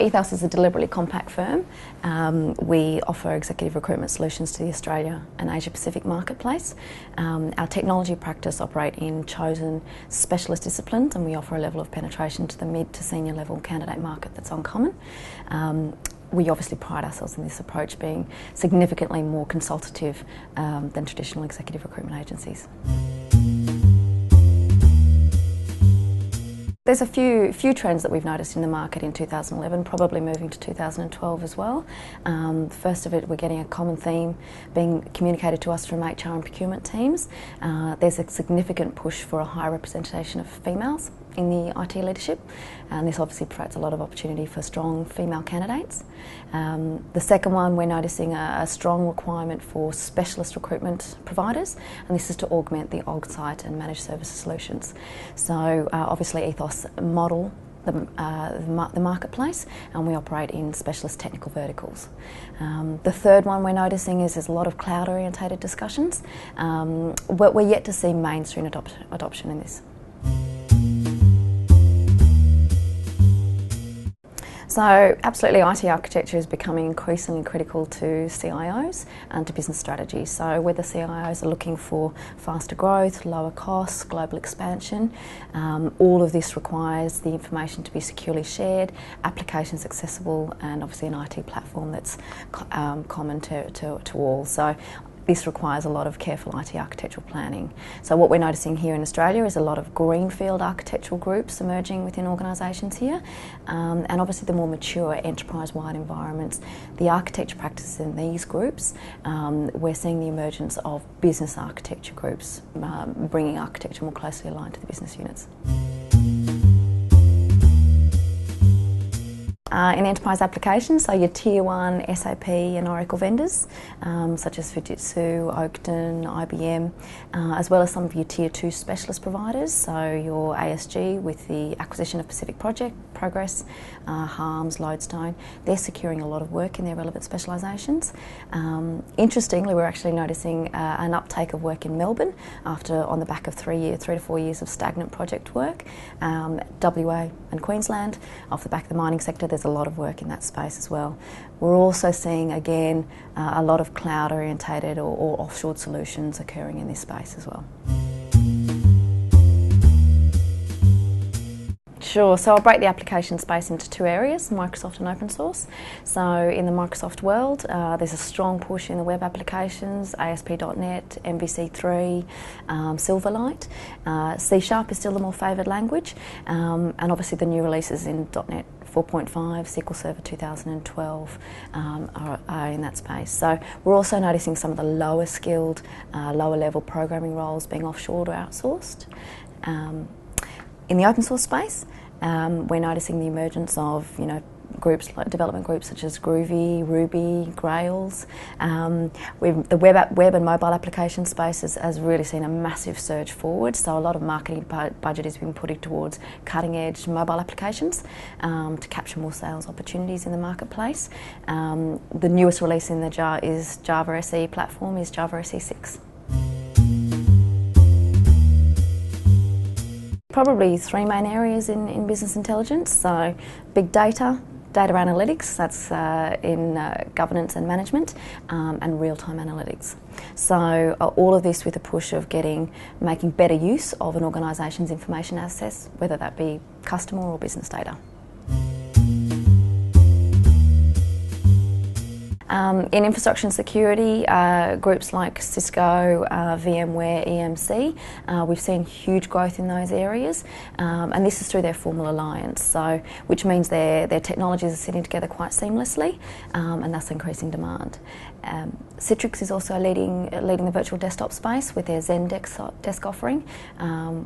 Ethos is a deliberately compact firm. We offer executive recruitment solutions to the Australia and Asia Pacific marketplace. Our technology practice operate in chosen specialist disciplines, and we offer a level of penetration to the mid to senior level candidate market that's uncommon. We obviously pride ourselves in this approach being significantly more consultative than traditional executive recruitment agencies. There's a few trends that we've noticed in the market in 2011, probably moving to 2012 as well. First of it, we're getting a common theme being communicated to us from HR and procurement teams. There's a significant push for a high representation of females in the IT leadership, and this obviously provides a lot of opportunity for strong female candidates. The second one, we're noticing a strong requirement for specialist recruitment providers, and this is to augment the on-site and managed services solutions. So obviously Ethos model the marketplace, and we operate in specialist technical verticals. The third one we're noticing is there's a lot of cloud orientated discussions, but we're yet to see mainstream adoption in this. So absolutely, IT architecture is becoming increasingly critical to CIOs and to business strategy. So whether CIOs are looking for faster growth, lower costs, global expansion, all of this requires the information to be securely shared, applications accessible, and obviously an IT platform that's common to all. So this requires a lot of careful IT architectural planning. So what we're noticing here in Australia is a lot of greenfield architectural groups emerging within organisations here, and obviously the more mature enterprise-wide environments, the architecture practices in these groups, we're seeing the emergence of business architecture groups, bringing architecture more closely aligned to the business units. In enterprise applications, so your Tier 1 SAP and Oracle vendors, such as Fujitsu, Oakden, IBM, as well as some of your Tier 2 specialist providers, so your ASG with the acquisition of Pacific Progress, Harms, Lodestone, they're securing a lot of work in their relevant specialisations. Interestingly, we're actually noticing an uptake of work in Melbourne on the back of 3 to 4 years of stagnant project work. WA and Queensland, off the back of the mining sector, there's a lot of work in that space as well. We're also seeing, again, a lot of cloud orientated or offshore solutions occurring in this space as well. Sure, so I'll break the application space into two areas, Microsoft and open source. So in the Microsoft world, there's a strong push in the web applications, ASP.NET, MVC3, Silverlight. C# is still the more favoured language, and obviously the new releases in .NET 4.5, SQL Server 2012 are in that space. So we're also noticing some of the lower skilled, lower level programming roles being offshored or outsourced. In the open source space, we're noticing the emergence of, groups like development groups such as Groovy, Ruby, Grails. The web and mobile application space has really seen a massive surge forward, so a lot of marketing budget has been put towards cutting edge mobile applications to capture more sales opportunities in the marketplace. The newest release in the Java SE platform is Java SE 6. Probably three main areas in business intelligence, so big data analytics, that's in governance and management, and real-time analytics. So all of this with a push of making better use of an organisation's information assets, whether that be customer or business data. In infrastructure and security, groups like Cisco, VMware, EMC, we've seen huge growth in those areas, and this is through their formal alliance, so which means their technologies are sitting together quite seamlessly, and thus increasing demand. Citrix is also leading the virtual desktop space with their Zen Desk offering,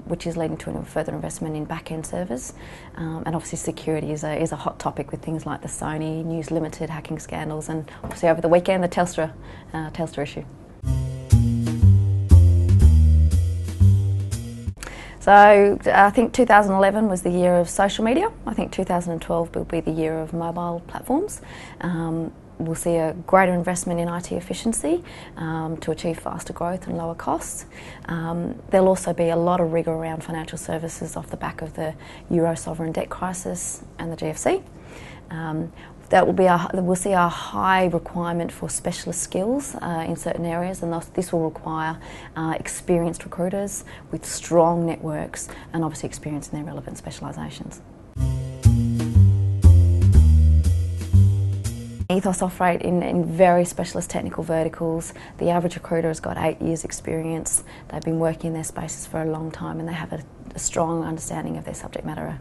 which is leading to a further investment in back-end servers, and obviously security is a hot topic with things like the Sony News Limited hacking scandals, and obviously over the weekend the Telstra issue. So I think 2011 was the year of social media. I think 2012 will be the year of mobile platforms. We'll see a greater investment in IT efficiency to achieve faster growth and lower costs. There'll also be a lot of rigour around financial services off the back of the Euro sovereign debt crisis and the GFC. We'll see a high requirement for specialist skills in certain areas, and this will require experienced recruiters with strong networks and obviously experience in their relevant specialisations. Ethos operate in very specialist technical verticals. The average recruiter has got 8 years experience. They've been working in their spaces for a long time and they have a strong understanding of their subject matter